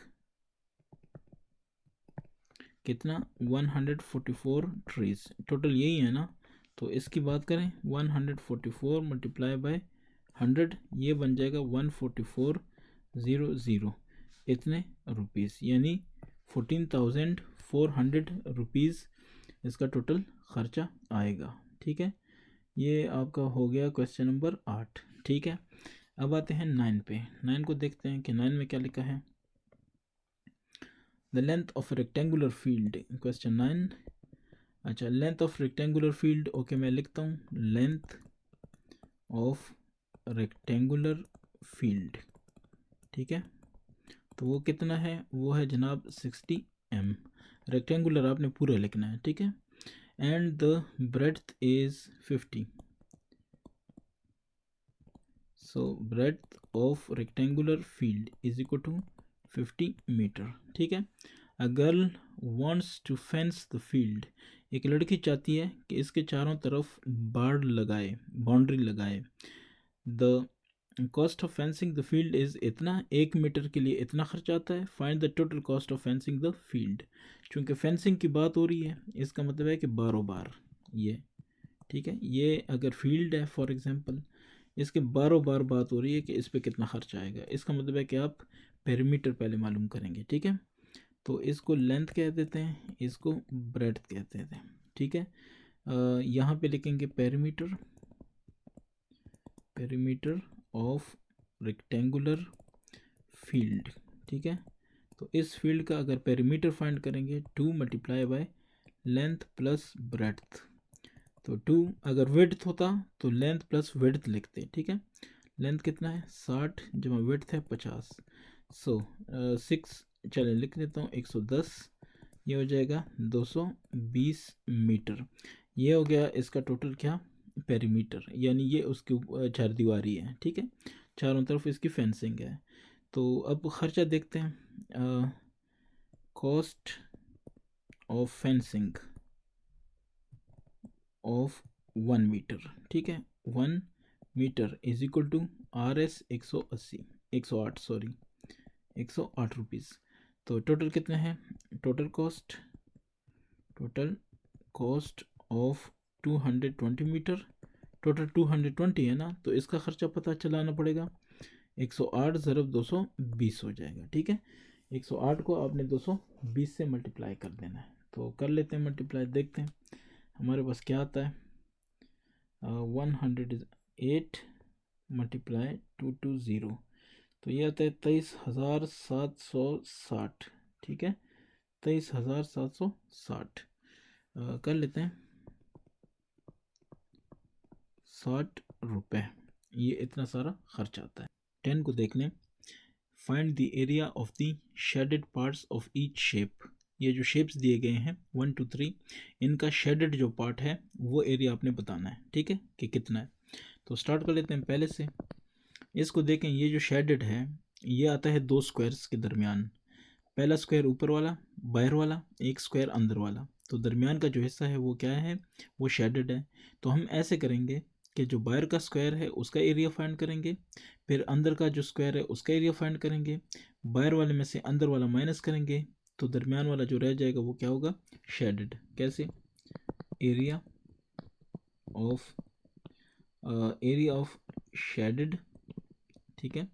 कितना, 144 ट्रीज, टोटल यही है ना, तो इसकी बात करें 144 मल्टीप्लाई बाय 100, ये बन जाएगा 14400, इतने रुपीज़, यानी 14,400 रुपीज़ इसका टोटल खर्चा आएगा, ठीक है। ये आपका हो गया क्वेश्चन नंबर 8, ठीक है। अब आते हैं 9 पे। 9 को देखते हैं कि 9 में क्या लिखा है। The length of rectangular field, question 9। अच्छा, length of rectangular field, okay मैं लिखता हूँ, लेंथ ऑफ रेक्टेंगुलर फील्ड, ठीक है। तो वो कितना है, वो है जनाब 60 m, रेक्टेंगुलर आपने पूरा लिखना है, ठीक है। And the breadth is 50, so breadth of rectangular field is equal to 50 metre, ठीक है। A girl wants to fence the field, एक लड़की चाहती है कि इसके चारों तरफ बाउंड्री लगाए। The cost of fencing the field is इतना, 1 मीटर के लिए इतना खर्चा आता है। Find the total cost of fencing the field, चूँकि फेंसिंग की बात हो रही है, इसका मतलब है कि बारों बार ये, ठीक है, ये अगर फील्ड है फॉर एग्जांपल, इसके बारों बार बात हो रही है कि इस पर कितना खर्चा आएगा, इसका मतलब है कि आप पेरीमीटर पहले मालूम करेंगे, ठीक है। तो इसको लेंथ कह देते हैं, इसको ब्रेड्थ कहते हैं, ठीक है। यहाँ पे लिखेंगे पेरीमीटर ऑफ रेक्टेंगुलर फील्ड, ठीक है। तो इस फील्ड का अगर पेरीमीटर फाइंड करेंगे 2 multiply by length plus breadth, तो 2 अगर विड्थ होता तो लेंथ प्लस विड्थ लिखते, ठीक है। लेंथ कितना है 60 जमा विड्थ है 50, सो 6 चलिए लिख देता हूँ 110, ये हो जाएगा 220 मीटर। ये हो गया इसका टोटल क्या पेरीमीटर, यानी ये उसकी चारदीवारी है, ठीक है, चारों तरफ इसकी फेंसिंग है। तो अब खर्चा देखते हैं, cost of fencing of 1 metre, ठीक है, 1 metre is equal to RS 108 sorry 108 rupees. तो टोटल कितना है, total cost of 220 metre, total 220 है ना, तो इसका खर्चा पता चलाना पड़ेगा, 108 ज़रब 220 हो जाएगा, ठीक है। 108 को आपने 220 से मल्टीप्लाई कर देना है, तो कर लेते हैं मल्टीप्लाई, देखते हैं हमारे पास क्या आता है। 108 मल्टीप्लाई 220, तो ये आता है 23,760, ठीक है, 23,760 कर लेते हैं 60 रुपये, ये इतना सारा खर्च आता है। 10 को देख लें, find the area of the shaded parts of each shape, ये जो शेप्स दिए गए हैं 1 2 3, इनका शेडेड जो पार्ट है वो एरिया आपने बताना है, ठीक है, कि कितना है। तो स्टार्ट कर लेते हैं पहले से, इसको देखें, ये जो शेडेड है ये आता है 2 स्क्वायर्स के दरमियान, पहला स्क्वायर ऊपर वाला बाहर वाला, एक स्क्वायर अंदर वाला, तो दरमियान का जो हिस्सा है वो क्या है, वो शेडेड है। तो हम ऐसे करेंगे कि जो बाहर का स्क्वायर है उसका एरिया फाइंड करेंगे, फिर अंदर का जो स्क्वायर है उसका एरिया फाइंड करेंगे, बाहर वाले में से अंदर वाला माइनस करेंगे, तो दरमियान वाला जो रह जाएगा वो क्या होगा, शेडेड। कैसे, एरिया ऑफ शेडेड, ठीक है,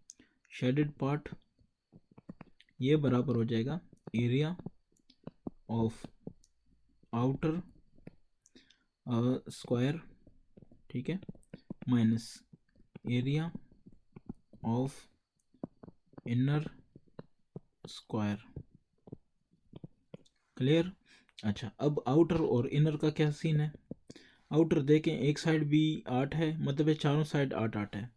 शेडेड पार्ट ये बराबर हो जाएगा एरिया ऑफ आउटर स्क्वायर, ठीक है, minus area of inner square. Clear. अच्छा, अब आउटर और इनर का क्या सीन है, आउटर देखें एक साइड भी 8 है, मतलब ये चारों साइड 8 8 है,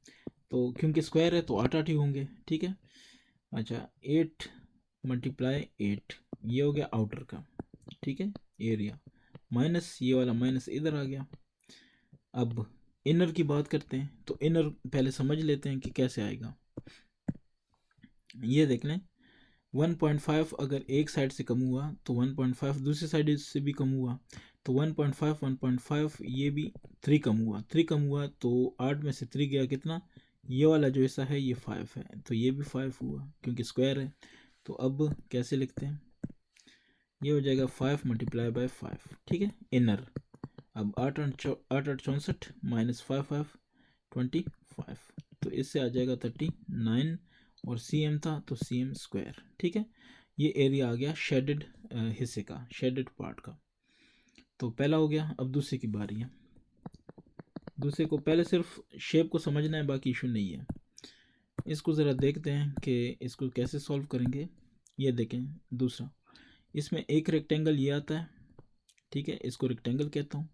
तो क्योंकि स्क्वायर है तो 8 8 ही होंगे, ठीक है। अच्छा 8 मल्टीप्लाई 8, ये हो गया आउटर का, ठीक है, एरिया, माइनस ये वाला माइनस इधर आ गया। अब इनर की बात करते हैं, तो इनर पहले समझ लेते हैं कि कैसे आएगा। ये देख लें 1.5 अगर एक साइड से कम हुआ तो 1.5 दूसरी साइड से भी कम हुआ, तो 1.5 ये भी 3 कम हुआ, 3 कम हुआ तो 8 में से 3 गया कितना, ये वाला जो हिस्सा है ये 5 है, तो ये भी 5 हुआ क्योंकि स्क्वायर है। तो अब कैसे लिखते हैं, ये हो जाएगा 5 मल्टीप्लाई बाय 5, ठीक है, इनर। अब 8 8 64 माइनस 5 5 25, तो इससे आ जाएगा 39, और CM था तो CM स्क्वायर, ठीक है। ये एरिया आ गया शेडेड हिस्से का, शेडेड पार्ट का। तो पहला हो गया, अब दूसरे की बारी है। दूसरे को पहले सिर्फ शेप को समझना है, बाकी इशू नहीं है। इसको ज़रा देखते हैं कि इसको कैसे सॉल्व करेंगे। ये देखें दूसरा, इसमें एक रेक्टेंगल ये आता है, ठीक है, इसको रेक्टेंगल कहता हूँ।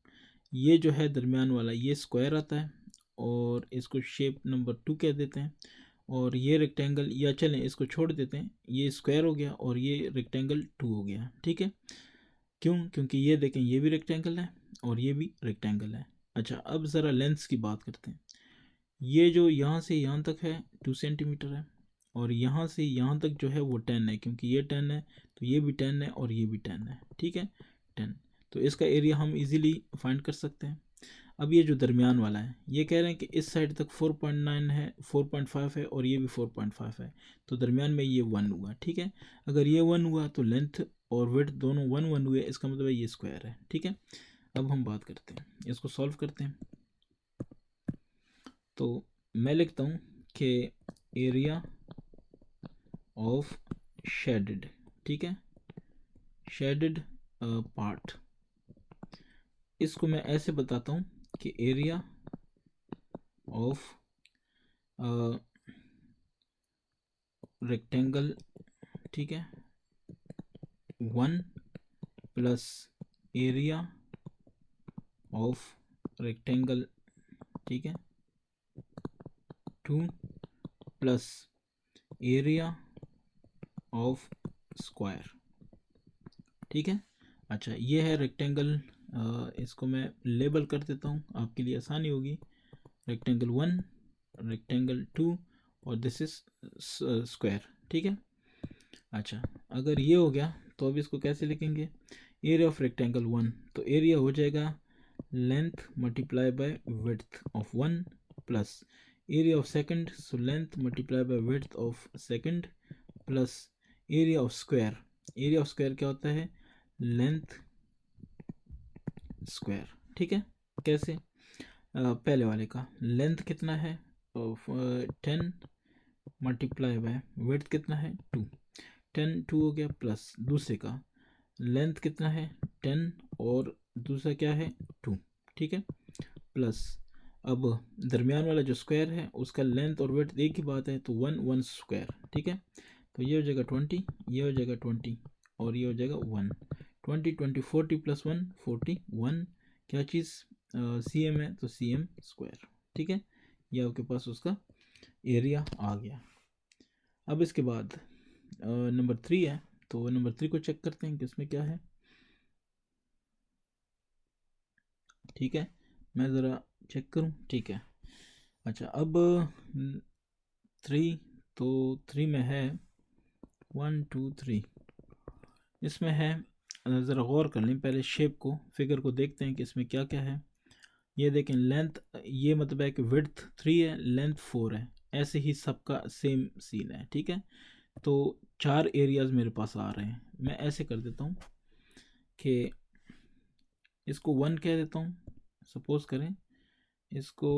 ये जो है दरमियान वाला ये स्क्वायर आता है, और इसको शेप नंबर 2 कह देते हैं। और ये रेक्टेंगल, या चलें इसको छोड़ देते हैं, ये स्क्वायर हो गया और ये रेक्टेंगल 2 हो गया, ठीक है। क्यों, क्योंकि ये देखें ये भी रेक्टेंगल है और ये भी रेक्टेंगल है। अच्छा, अब ज़रा लेंथ्स की बात करते हैं। ये जो यहाँ से यहाँ तक है 2 सेंटीमीटर है, और यहाँ से यहाँ तक जो है वो 10 है, क्योंकि ये 10 है तो ये भी 10 है और ये भी 10 है, ठीक है, 10। तो इसका एरिया हम इजीली फाइंड कर सकते हैं। अब ये जो दरमियान वाला है, ये कह रहे हैं कि इस साइड तक 4.9 है, 4.5 है, और ये भी 4.5 है, तो दरमियान में ये 1 हुआ, ठीक है। अगर ये 1 हुआ तो लेंथ और विड्थ दोनों 1 1 हुए, इसका मतलब है ये स्क्वायर है, ठीक है। अब हम बात करते हैं, इसको सॉल्व करते हैं। तो मैं लिखता हूँ कि एरिया ऑफ शेडेड, ठीक है, शेडेड पार्ट, इसको मैं ऐसे बताता हूँ कि एरिया ऑफ रेक्टेंगल, ठीक है, 1 प्लस एरिया ऑफ रेक्टेंगल, ठीक है, 2 प्लस एरिया ऑफ स्क्वायर, ठीक है। अच्छा, ये है रेक्टेंगल, इसको मैं लेबल कर देता हूँ आपके लिए आसानी होगी। रेक्टेंगल 1, रेक्टेंगल 2 और दिस इज स्क्वायर, ठीक है। अच्छा, अगर ये हो गया तो अब इसको कैसे लिखेंगे? एरिया ऑफ रेक्टेंगल 1, तो एरिया हो जाएगा length multiply by width of 1 plus area of second, so length multiply by width of second plus area of square. Area of square क्या होता है? लेंथ स्क्वायर, ठीक है। कैसे? पहले वाले का लेंथ कितना है? 10 मल्टीप्लाई बाय विड्थ कितना है? 2, 10 2 हो गया, प्लस दूसरे का लेंथ कितना है? 10 और दूसरा क्या है? 2, ठीक है, प्लस अब दरमियान वाला जो स्क्वायर है उसका लेंथ और विड्थ एक ही बात है, तो 1 स्क्वायर, ठीक है। तो ये हो जाएगा 20, ये हो जाएगा 20 और ये हो जाएगा 1, 20 20 40 प्लस 1 41, क्या चीज़? सी एम है, तो सी एम स्क्वायर, ठीक है। ये आपके पास उसका एरिया आ गया। अब इसके बाद नंबर 3 है, तो नंबर 3 को चेक करते हैं कि इसमें क्या है, ठीक है। मैं ज़रा चेक करूं, ठीक है। अच्छा, अब 3, तो 3 में है 1 2 3, इसमें है, ज़रा गौर कर लें, पहले शेप को, फिगर को देखते हैं कि इसमें क्या क्या है। ये देखें, लेंथ, ये मतलब है कि विड्थ 3 है, लेंथ 4 है, ऐसे ही सबका सेम सीन है, ठीक है। तो 4 एरियाज मेरे पास आ रहे हैं। मैं ऐसे कर देता हूँ कि इसको 1 कह देता हूँ, सपोज करें, इसको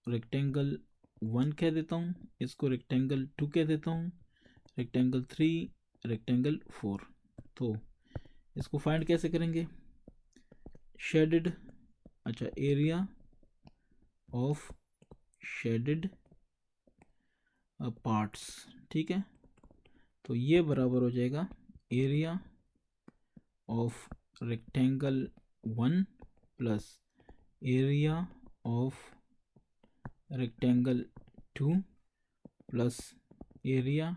रेक्टेंगल 1 कह देता हूँ, इसको रेक्टेंगल 2 कह देता हूँ, रेक्टेंगल 3, रेक्टेंगल 4। तो इसको फाइंड कैसे करेंगे? शेडेड, अच्छा, एरिया ऑफ शेडेड पार्ट्स, ठीक है। तो ये बराबर हो जाएगा area of rectangle 1 plus area of rectangle 2 plus area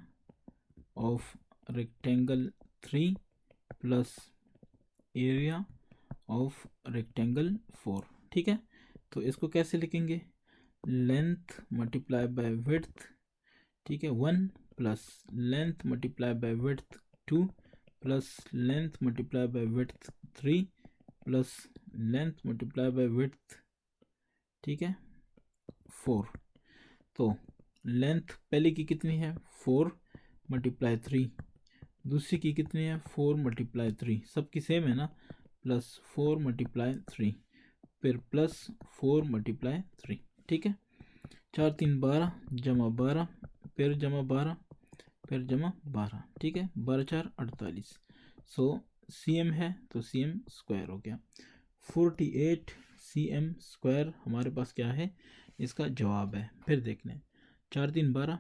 of rectangle 3 plus area of rectangle 4, ठीक है। तो इसको कैसे लिखेंगे? लेंथ मल्टीप्लाई बाय विड्थ, ठीक है, 1 plus length multiply by width 2 plus length multiply by width 3 plus length multiply by width, ठीक है, 4। तो लेंथ पहले की कितनी है? 4 मल्टीप्लाई 3, दूसरी की कितनी है? 4 मल्टीप्लाई 3, सबकी सेम है ना, प्लस 4 मल्टीप्लाई 3, फिर प्लस 4 मल्टीप्लाई 3, ठीक है। 4 3 12 जमा 12, फिर जमा 12, फिर जमा 12, ठीक है, 12 4 48। सो सी एम है तो सी एम स्क्वायर हो गया, 48 सी एम स्क्वायर हमारे पास क्या है? इसका जवाब है। फिर देखना है, 4 3 12,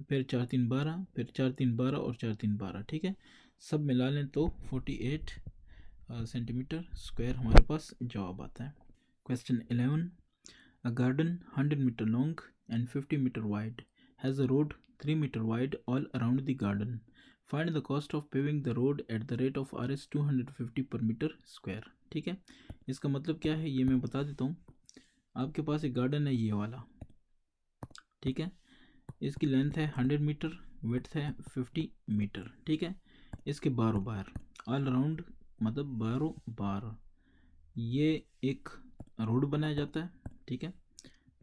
फिर 4 3 12, फिर 4 3 12 और 4 3 12, ठीक है, सब मिला लें तो 48 सेंटीमीटर स्क्वायर हमारे पास जवाब आता है। Question 11, a garden 100 meter long and 50 meter wide has a road 3 meter wide all around the garden. Find the cost of paving the road at the rate of Rs 250 per meter square, ठीक है। इसका मतलब क्या है ये मैं बता देता हूँ। आपके पास एक गार्डन है ये वाला, ठीक है, इसकी लेंथ है 100 मीटर, विड्थ है 50 मीटर, ठीक है। इसके बारों बार, ऑल अराउंड मतलब बारों बार, ये एक रोड बनाया जाता है, ठीक है,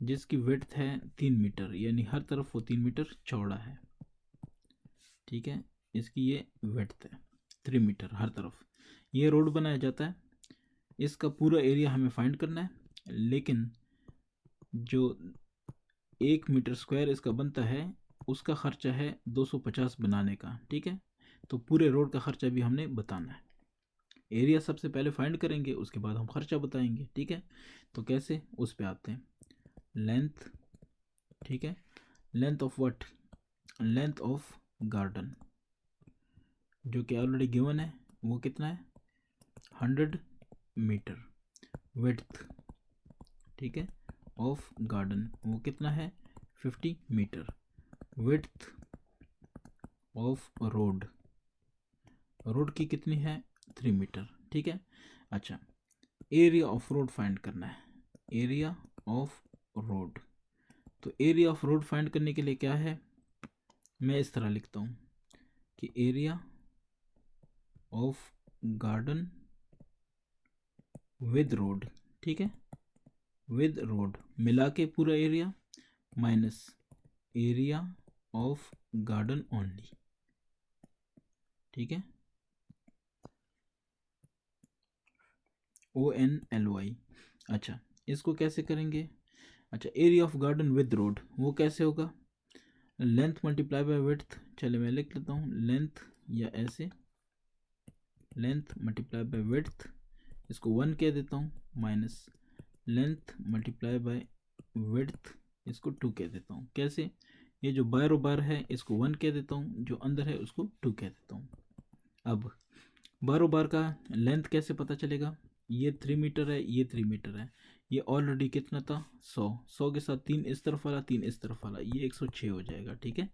जिसकी विड्थ है 3 मीटर, यानी हर तरफ वो 3 मीटर चौड़ा है, ठीक है। इसकी ये विड्थ है 3 मीटर हर तरफ, ये रोड बनाया जाता है। इसका पूरा एरिया हमें फाइंड करना है, लेकिन जो 1 मीटर स्क्वायर इसका बनता है उसका खर्चा है 250 बनाने का, ठीक है। तो पूरे रोड का खर्चा भी हमने बताना है। एरिया सबसे पहले फाइंड करेंगे, उसके बाद हम खर्चा बताएंगे, ठीक है। तो कैसे, उस पे आते हैं। लेंथ, ठीक है, length of what? Length of garden, जो कि ऑलरेडी गिवन है, वो कितना है? 100 मीटर। विड्थ, ठीक है, ऑफ गार्डन वो कितना है 50 metre. Width of road, road की कितनी है 3 मीटर, ठीक है। अच्छा, एरिया ऑफ रोड फाइंड करना है, एरिया ऑफ रोड। तो एरिया ऑफ रोड फाइंड करने के लिए क्या है, मैं इस तरह लिखता हूँ कि area of garden with road, ठीक है, विद रोड मिला के पूरा area minus area of garden only, ठीक है, ONLY। अच्छा, इसको कैसे करेंगे, अच्छा area of garden with road वो कैसे होगा, लेंथ मल्टीप्लाई बाय विड्थ। चलिए मैं लिख लेता हूँ, लेंथ या ऐसे लेंथ मल्टीप्लाई बाय विड्थ, इसको 1 कह देता हूँ, minus length multiply by width, इसको 2 कह देता हूँ। कैसे, ये जो बारो बार है इसको 1 कह देता हूँ, जो अंदर है उसको 2 कह देता हूँ। अब बारो बार का लेंथ कैसे पता चलेगा, ये 3 मीटर है, ये 3 मीटर है, ये ऑलरेडी कितना था 100 के साथ 3 इस तरफ वाला 3 इस तरफ वाला, ये 106 हो जाएगा, ठीक है।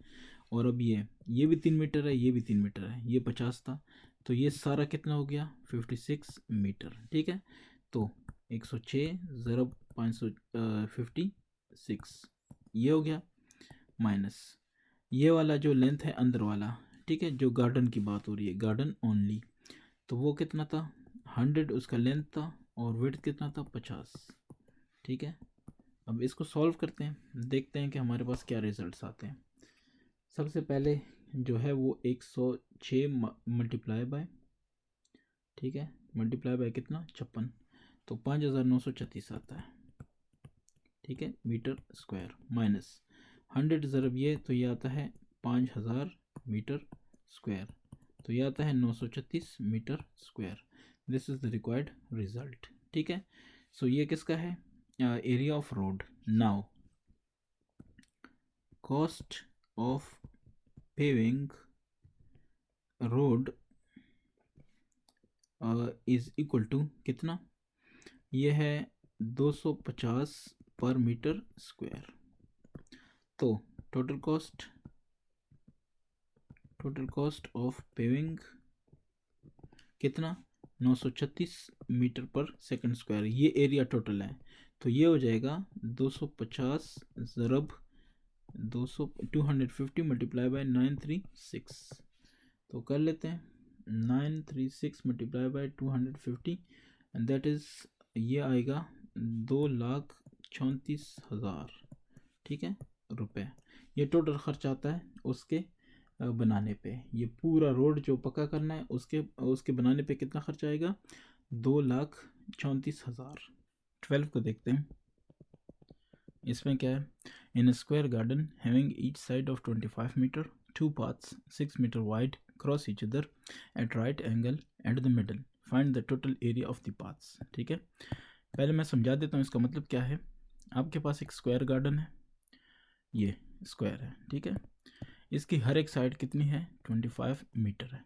और अब ये भी 3 मीटर है, ये भी 3 मीटर है, ये 50 था, तो ये सारा कितना हो गया 56 मीटर, ठीक है। तो 106 ज़रब 556 ये हो गया, माइनस ये वाला जो लेंथ है अंदर वाला, ठीक है, जो गार्डन की बात हो रही है, गार्डन ओनली, तो वो कितना था 100 उसका लेंथ था, और विड्थ कितना था 50, ठीक है। अब इसको सॉल्व करते हैं, देखते हैं कि हमारे पास क्या रिजल्ट्स आते हैं। सबसे पहले जो है वो 106 मल्टीप्लाई बाय, ठीक है, मल्टीप्लाई बाय कितना 56, तो 5936 आता है, ठीक है, मीटर स्क्वायर, माइनस 100 ज़रब ये, तो ये आता है 5000 मीटर स्क्वायर, तो ये आता है 936 metre square. This is the required result, ठीक है। सो ये किसका है, area of road. Now cost of paving road is equal to कितना, ये है 250 पर मीटर स्क्वायर। तो टोटल कॉस्ट ऑफ पेविंग कितना 936 मीटर पर सेकंड स्क्वायर, ये एरिया टोटल है, तो ये हो जाएगा 250 ज़रब 250 मल्टीप्लाई बाय 936, तो कर लेते हैं 936 multiply by 250 and that is ये आएगा 2,34,000, ठीक है, रुपए। ये टोटल खर्च आता है उसके बनाने पे, ये पूरा रोड जो पक्का करना है उसके बनाने पे कितना खर्च आएगा 2,34,000। 12 को देखते हैं, इसमें क्या है, in a square garden having each side of 25 metre, 2 paths 6 metre wide cross each other at right angle at the middle, find the total area of the paths, ठीक है। पहले मैं समझा देता हूँ इसका मतलब क्या है। आपके पास एक स्क्वायर गार्डन है, ये स्क्वायर है, ठीक है, इसकी हर एक साइड कितनी है 25 मीटर है।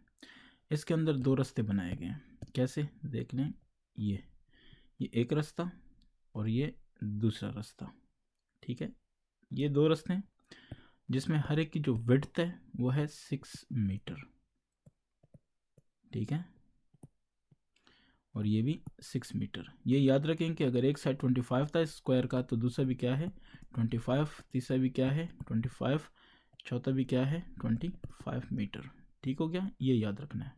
इसके अंदर 2 रास्ते बनाए गए हैं, कैसे देख लें, ये एक रास्ता और ये दूसरा रास्ता, ठीक है, ये 2 रास्ते हैं जिसमें हर एक की जो विड्थ है वो है 6 मीटर, ठीक है, और ये भी 6 मीटर। ये याद रखें कि अगर एक साइड 25 था स्क्वायर का, तो दूसरा भी क्या है 25, तीसरा भी क्या है 25, चौथा भी क्या है 25 मीटर, ठीक हो गया, ये याद रखना है।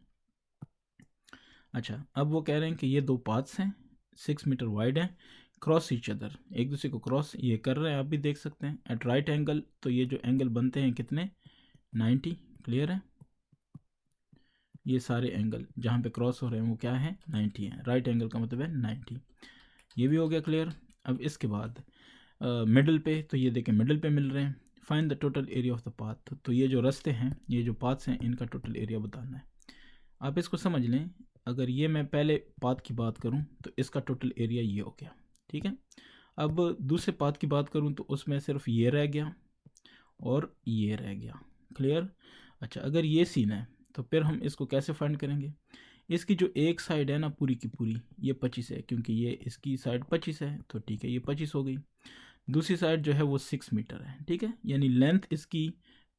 अच्छा, अब वो कह रहे हैं कि ये 2 पाथ्स हैं 6 मीटर वाइड हैं, क्रॉस ईच अदर, एक दूसरे को क्रॉस ये कर रहे हैं, आप भी देख सकते हैं, एट राइट एंगल, तो ये जो एंगल बनते हैं कितने 90, क्लियर है, ये सारे एंगल जहाँ पे क्रॉस हो रहे हैं वो क्या है 90 है, राइट एंगल का मतलब है 90, ये भी हो गया क्लियर। अब इसके बाद मिडल पे, तो ये देखें मिडल पे मिल रहे हैं, find the total area of the path, तो ये जो रास्ते हैं, ये जो पाथ्स हैं, इनका टोटल एरिया बताना है। आप इसको समझ लें, अगर ये मैं पहले पाथ की बात करूं तो इसका टोटल एरिया ये हो गया, ठीक है। अब दूसरे पाथ की बात करूं तो उसमें सिर्फ ये रह गया और ये रह गया, क्लियर। अच्छा, अगर ये सीन है तो फिर हम इसको कैसे फाइंड करेंगे, इसकी जो एक साइड है ना पूरी की पूरी ये 25 है, क्योंकि ये इसकी साइड 25 है तो ठीक है ये 25 हो गई। दूसरी साइड जो है वो 6 मीटर है, ठीक है, यानी लेंथ इसकी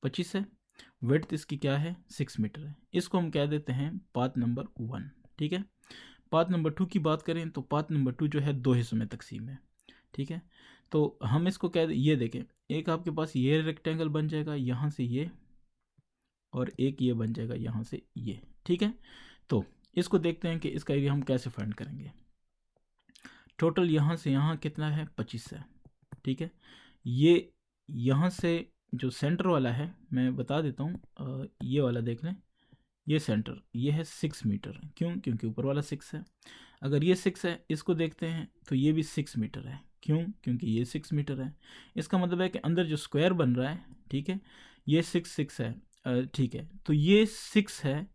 25 है, विड्थ इसकी क्या है 6 मीटर है। इसको हम कह देते हैं पाथ नंबर 1, ठीक है। पाथ नंबर 2 की बात करें तो पाथ नंबर 2 जो है 2 हिस्सों में तकसीम है, ठीक है। तो हम इसको कह ये देखें, एक आपके पास ये रेक्टेंगल बन जाएगा यहाँ से ये, और एक ये बन जाएगा यहाँ से ये, ठीक है। तो इसको देखते हैं कि इसका एरिया हम कैसे फाइंड करेंगे। टोटल यहाँ से यहाँ कितना है 25 है, ठीक है। ये यहाँ से जो सेंटर वाला है मैं बता देता हूँ, ये वाला देख लें, ये सेंटर ये है 6 मीटर, क्यों, क्योंकि ऊपर वाला 6 है। अगर ये 6 है इसको देखते हैं तो ये भी 6 मीटर है, क्यों, क्योंकि ये 6 मीटर है। इसका मतलब है कि अंदर जो स्क्वायर बन रहा है, ठीक है, ये 6 है, ठीक है, तो ये 6 है।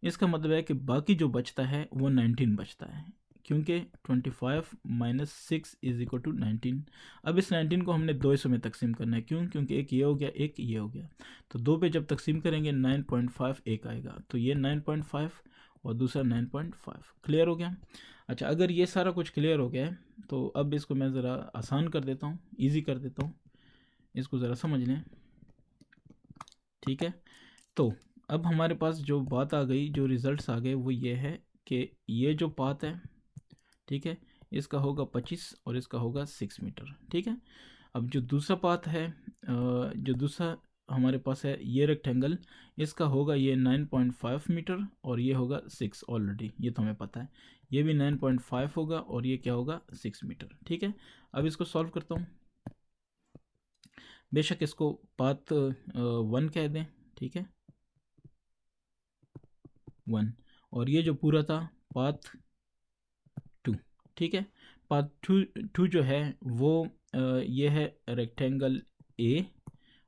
इसका मतलब है कि बाकी जो बचता है वो 19 बचता है, क्योंकि 25 माइनस 6 इज इक्वल टू 19। अब इस 19 को हमने 2 हिस्सों में तकसीम करना है, क्यों, क्योंकि एक ये हो गया एक ये हो गया, तो 2 पे जब तकसीम करेंगे 9.5 एक आएगा, तो ये 9.5 और दूसरा 9.5। क्लियर हो गया। अच्छा, अगर ये सारा कुछ क्लियर हो गया है तो अब इसको मैं ज़रा आसान कर देता हूँ, ईजी कर देता हूँ, इसको ज़रा समझ लें, ठीक है। तो अब हमारे पास जो बात आ गई, जो रिज़ल्ट्स आ गए वो ये है कि ये जो पाथ है, ठीक है, इसका होगा 25 और इसका होगा 6 मीटर, ठीक है। अब जो दूसरा पाथ है, जो दूसरा हमारे पास है ये रेक्टेंगल, इसका होगा ये 9.5 मीटर और ये होगा 6, ऑलरेडी ये तो हमें पता है, ये भी 9.5 होगा और ये क्या होगा 6 मीटर, ठीक है। अब इसको सॉल्व करता हूँ, बेशक इसको पाथ 1 कह दें, ठीक है 1, और ये जो पूरा था पाथ 2, ठीक है। पाथ 2 जो है वो ये है रेक्टेंगल ए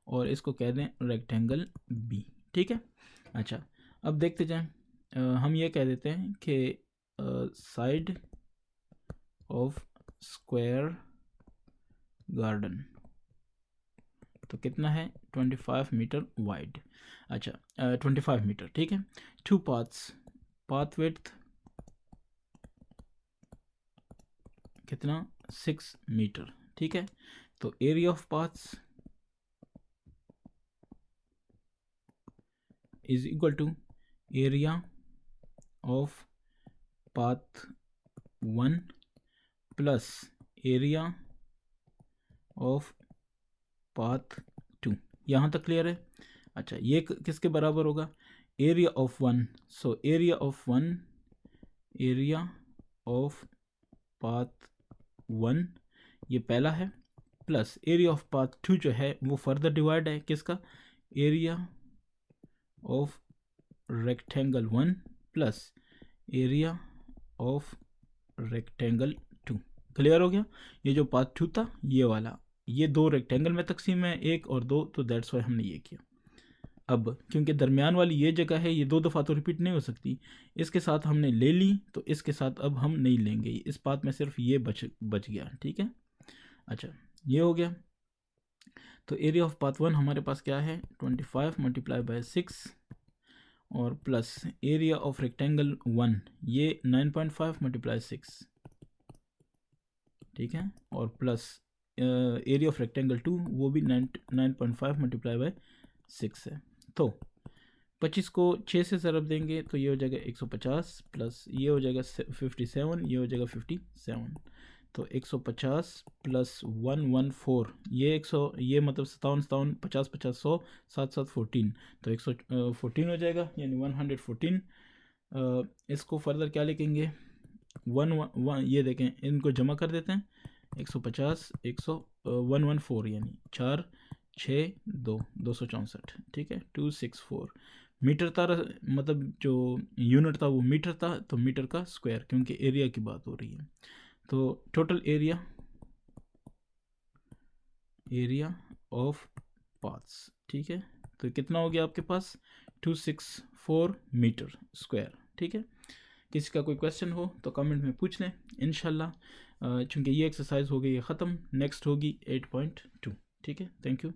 और इसको कह दें रेक्टेंगल बी, ठीक है। अच्छा, अब देखते जाएं, हम ये कह देते हैं कि साइड ऑफ स्क्वायर गार्डन तो कितना है 25 मीटर वाइड। अच्छा, 25 मीटर, ठीक है। 2 पाथ्स, पाथ विड्थ कितना 6 मीटर, ठीक है। तो area of paths is equal to area of path 1 plus area of path 2। यहाँ तक क्लियर है। अच्छा, ये किसके बराबर होगा, area of 1, so area of 1, area of path 1 ये पहला है, प्लस एरिया ऑफ पाथ 2 जो है वो फर्दर डिवाइड है किसका, area of rectangle 1 plus area of rectangle 2। Clear हो गया। ये जो पाथ 2 था ये वाला, ये 2 रेक्टेंगल में तकसीम है, 1 और 2, तो दैट्स वाई हमने ये किया। अब क्योंकि दरमियान वाली ये जगह है, ये 2 दफ़ा तो रिपीट नहीं हो सकती, इसके साथ हमने ले ली तो इसके साथ अब हम नहीं लेंगे, इस पाथ में सिर्फ ये बच गया, ठीक है। अच्छा, ये हो गया। तो एरिया ऑफ पाथ 1 हमारे पास क्या है 25 मल्टीप्लाई बाय 6 और प्लस एरिया ऑफ रेक्टेंगल 1 ये 9.5 मल्टीप्लाई 6, ठीक है, और प्लस एरिया ऑफ रेक्टेंगल 2 वो भी 9.5 मल्टीप्लाई बाय 6 है। तो 25 को 6 से ज़रब देंगे तो ये हो जाएगा 150 प्लस ये हो जाएगा 57, ये हो जाएगा 57, तो 150 प्लस 114 ये 100, ये मतलब 57, 50, 50, 100, 7, 7, 14, तो 114 हो जाएगा, यानी 114। इसको फर्दर क्या लिखेंगे 1 ये देखें, इनको जमा कर देते हैं, 150 114 यानी 4 6 2 264, ठीक है 264 मीटर था, मतलब जो यूनिट था वो मीटर था, तो मीटर का स्क्वायर, क्योंकि एरिया की बात हो रही है। तो टोटल एरिया ऑफ पाथ्स, ठीक है, तो कितना हो गया आपके पास 264 मीटर स्क्वायर, ठीक है। किसी का कोई क्वेश्चन हो तो कमेंट में पूछ लें इंशाल्लाह। चूँकि ये एक्सरसाइज हो गई है ख़त्म, नेक्स्ट होगी 8.2, ठीक है। Thank you.